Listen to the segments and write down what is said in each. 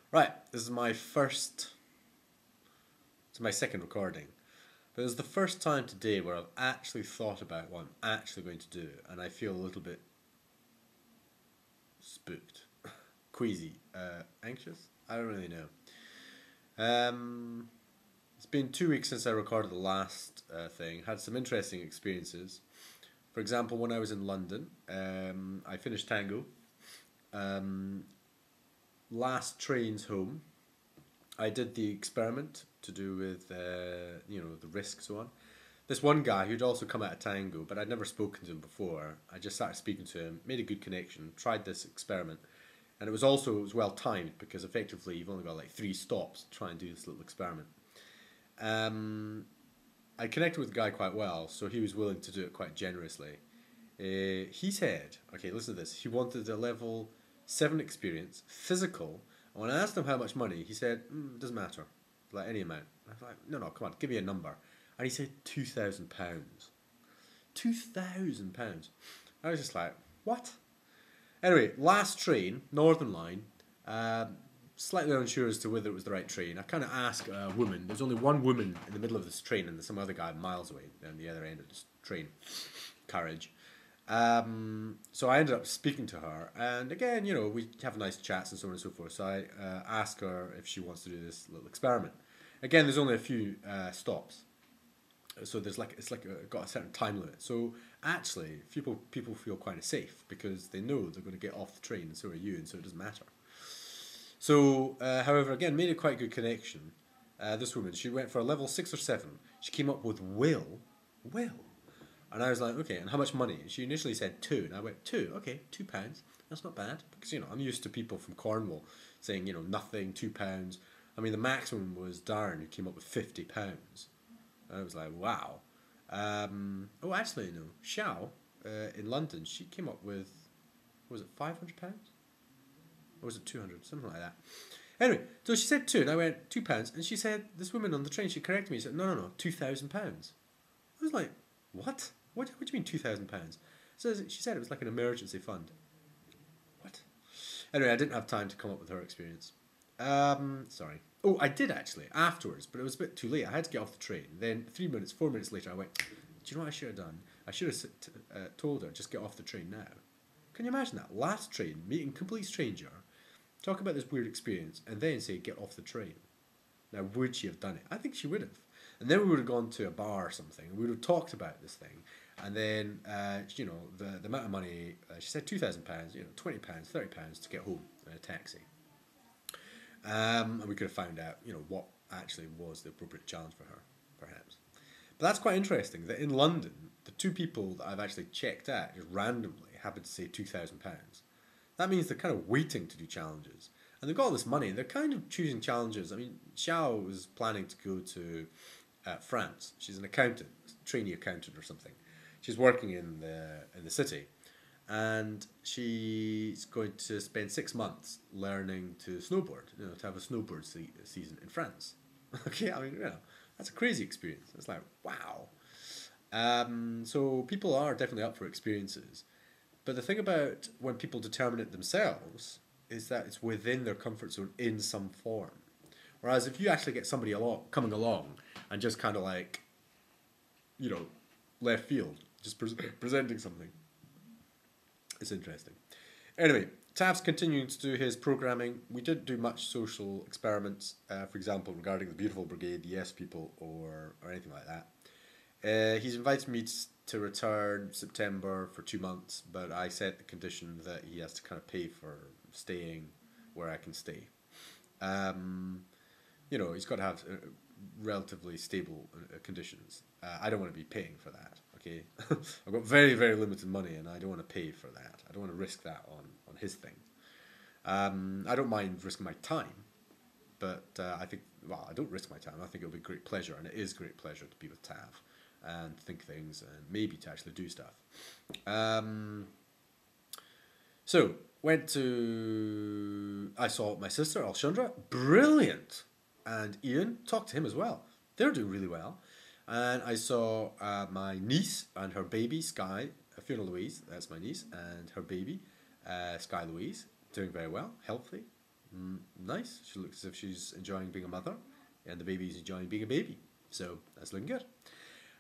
Right, this is my first, it's my second recording, but it's the first time today where I've actually thought about what I'm actually going to do, and I feel a little bit spooked, queasy, anxious. I don't really know. It's been 2 weeks since I recorded the last thing. Had some interesting experiences. For example, when I was in London, I finished tango. Um, Last trains home, I did the experiment to do with the risk so on. This one guy who'd also come out of tango, but I'd never spoken to him before. I just started speaking to him, made a good connection, tried this experiment, and it was well timed because effectively you've only got like 3 stops to try and do this little experiment. Um, I connected with the guy quite well, so he was willing to do it quite generously. He said, okay, listen to this. He wanted a level 7 experience, physical. And when I asked him how much money, he said, it doesn't matter, like any amount. I was like, no, come on, give me a number. And he said £2,000. £2,000. I was just like, what? Anyway, last train, Northern Line. Slightly unsure as to whether it was the right train. I kind of asked a woman. There's only one woman in the middle of this train, and there's some other guy miles away down the other end of this train carriage. So I ended up speaking to her, and again, we have nice chats and so on and so forth. So I asked her if she wants to do this little experiment. Again, there's only a few stops, so got a certain time limit. So actually, people feel kind of safe because they know they're going to get off the train, and so are you, and so it doesn't matter. So, however, again, made a quite good connection. This woman, she went for a level 6 or 7. She came up with will. And I was like, okay, and how much money? She initially said 2, and I went, 2, okay, £2. That's not bad, because, I'm used to people from Cornwall saying, nothing, £2. I mean, the maximum was Darren, who came up with £50. I was like, wow. Oh, actually, no, Xiao, in London, she came up with, what was it, £500? Or was it 200? Something like that. Anyway, so she said 2, and I went, £2. And she said, this woman on the train, she corrected me. She said, no, £2,000. I was like, what? What do you mean £2,000? So she said it was like an emergency fund. What? Anyway, I didn't have time to come up with her experience. Sorry. Oh, I did actually, afterwards, but it was a bit too late. I had to get off the train. Then 4 minutes later, I went, do you know what I should have done? I should have told her, just get off the train now. Can you imagine that? Last train, meeting complete stranger, talk about this weird experience, and then say, get off the train. Now, would she have done it? I think she would have. And then we would have gone to a bar or something, and we would have talked about this thing. And then, the amount of money, she said £2,000, £20, £30 to get home in a taxi. And we could have found out, what actually was the appropriate challenge for her, perhaps. But that's quite interesting, that in London, the 2 people that I've actually checked out just randomly happened to say £2,000. That means they're kind of waiting to do challenges. And they've got all this money. They're kind of choosing challenges. I mean, Xiao was planning to go to France. She's an accountant, trainee accountant or something. She's working in the city. And she's going to spend 6 months learning to snowboard, to have a snowboard season in France. Okay, I mean, that's a crazy experience. It's like, wow. So people are definitely up for experiences. But the thing about when people determine it themselves is that it's within their comfort zone in some form. Whereas if you actually get somebody coming along and just kind of like, left field, just presenting something, it's interesting. Anyway, Tav's continuing to do his programming. We didn't do much social experiments, for example, regarding the Beautiful Brigade, the Yes People, or anything like that. He's invited me to return September for 2 months, but I set the condition that he has to kind of pay for staying where I can stay. He's got to have relatively stable conditions. I don't want to be paying for that, okay? I've got very, very limited money, and I don't want to pay for that. I don't want to risk that on his thing. I don't mind risking my time, but I don't risk my time. I think it'll be great pleasure, and it is great pleasure to be with Tav and think things and maybe to actually do stuff. So, I saw my sister, Alchandra, brilliant. And Ian, talked to him as well. They're doing really well. And I saw my niece and her baby, Sky, Fiona Louise, that's my niece, and her baby, Sky Louise, doing very well, healthy, Nice. She looks as if she's enjoying being a mother, and the baby's enjoying being a baby. So that's looking good.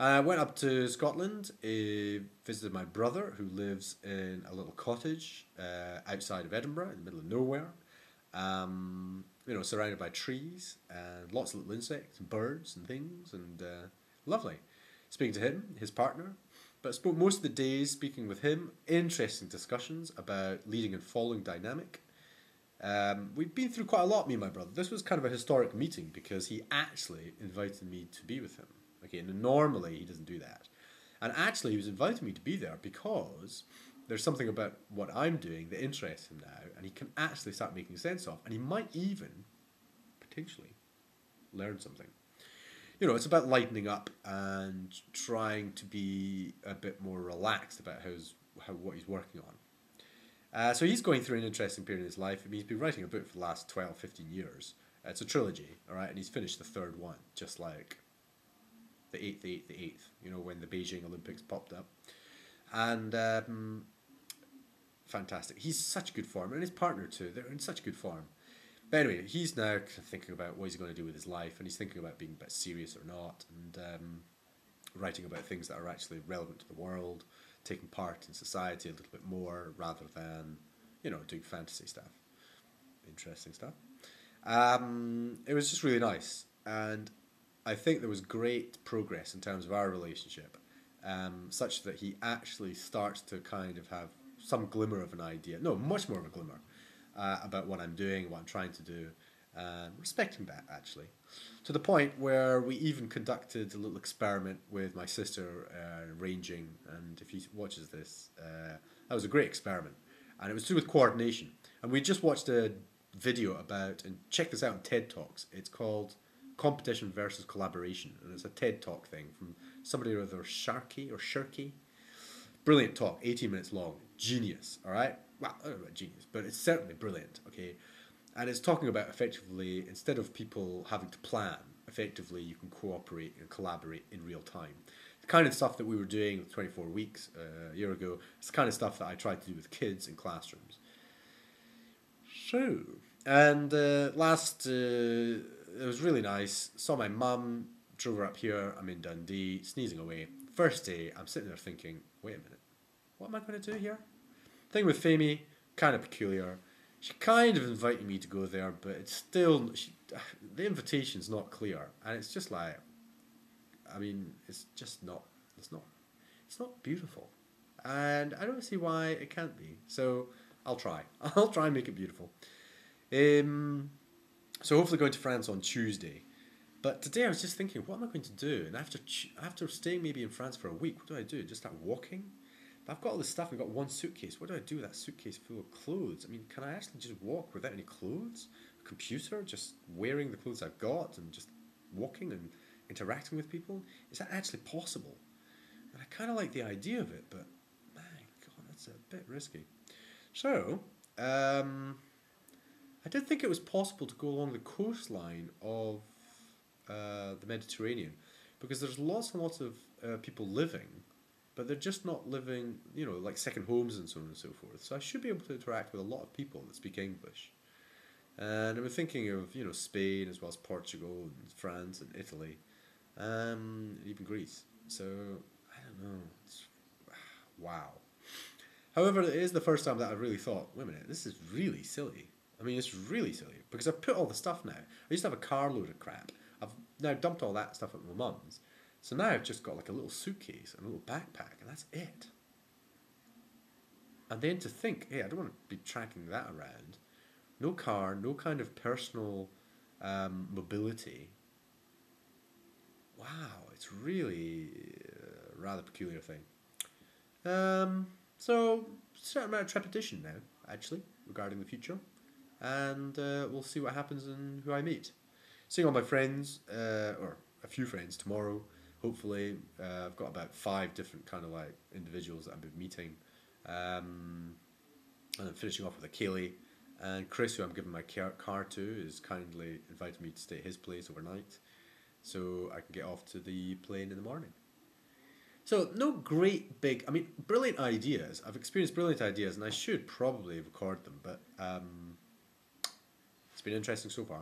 I went up to Scotland, visited my brother who lives in a little cottage outside of Edinburgh in the middle of nowhere. Surrounded by trees and lots of little insects and birds and things, and lovely. Speaking to him, his partner, but I spent most of the days speaking with him. Interesting discussions about leading and following dynamic. We've been through quite a lot, me and my brother. This was kind of a historic meeting because he actually invited me to be with him. Okay, and normally he doesn't do that. And actually he was inviting me to be there because there's something about what I'm doing that interests him now, and he can actually start making sense of, and he might even, potentially, learn something. It's about lightening up and trying to be a bit more relaxed about what he's working on. So he's going through an interesting period in his life. I mean, he's been writing a book for the last 12, 15 years. It's a trilogy, all right, and he's finished the third one, just like the 8th, when the Beijing Olympics popped up. And fantastic. He's such good form, and his partner too. They're in such good form. But anyway, he's now thinking about what he's going to do with his life, and he's thinking about being a bit serious or not, and writing about things that are actually relevant to the world, taking part in society a little bit more, rather than, doing fantasy stuff. Interesting stuff. It was just really nice, and I think there was great progress in terms of our relationship, such that he actually starts to kind of have some glimmer of an idea, no, much more of a glimmer, about what I'm doing, what I'm trying to do, and respecting that, actually. To the point where we even conducted a little experiment with my sister ranging, and if he watches this, that was a great experiment. And it was to do with coordination. And we just watched a video about, and check this out on TED Talks, it's called Competition versus Collaboration, and it's a TED Talk thing from somebody or other, Shirky. Brilliant talk, 18 minutes long, genius, alright? Well, I don't know about genius, but it's certainly brilliant, okay? And it's talking about effectively, instead of people having to plan, effectively you can cooperate and collaborate in real time. The kind of stuff that we were doing with 24 Weeks a year ago, it's the kind of stuff that I tried to do with kids in classrooms. So, and it was really nice. Saw my mum, drove her up here, I'm in Dundee, sneezing away. First day, I'm sitting there thinking, wait a minute, what am I going to do here? Thing with Famey, kind of peculiar. She kind of invited me to go there, but it's still, the invitation's not clear. And it's just like, I mean, it's not beautiful. And I don't see why it can't be. So I'll try. I'll try and make it beautiful. So hopefully going to France on Tuesday. But today I was just thinking, what am I going to do? And after staying maybe in France for a week, what do I do? Just start walking? But I've got all this stuff. I've got one suitcase. What do I do with that suitcase full of clothes? I mean, can I actually just walk without any clothes? A computer? Just wearing the clothes I've got and just walking and interacting with people? Is that actually possible? And I kind of like the idea of it, but my God, that's a bit risky. So, I did think it was possible to go along the coastline of the Mediterranean, because there's lots and lots of people living, but they're just not living, like second homes and so on and so forth. So I should be able to interact with a lot of people that speak English. And I'm thinking of, Spain as well as Portugal and France and Italy, and even Greece. So, I don't know. Wow. However, it is the first time that I've really thought, wait a minute, this is really silly. I mean, it's really silly, because I've put all the stuff now. I used to have a carload of crap. I've now dumped all that stuff at my mum's. So now I've just got like a little suitcase and a little backpack, and that's it. And then to think, hey, I don't want to be tracking that around. No car, no kind of personal mobility. Wow, it's really a rather peculiar thing. So, certain amount of trepidation now, actually, regarding the future. And we'll see what happens and who I meet. Seeing all my friends, or a few friends tomorrow, hopefully. I've got about 5 different kind of like individuals that I've been meeting. And I'm finishing off with a Kaylee. And Chris, who I'm giving my car to, is kindly invited me to stay at his place overnight, so I can get off to the plane in the morning. So no great big, brilliant ideas. I've experienced brilliant ideas, and I should probably record them, but It's been interesting so far.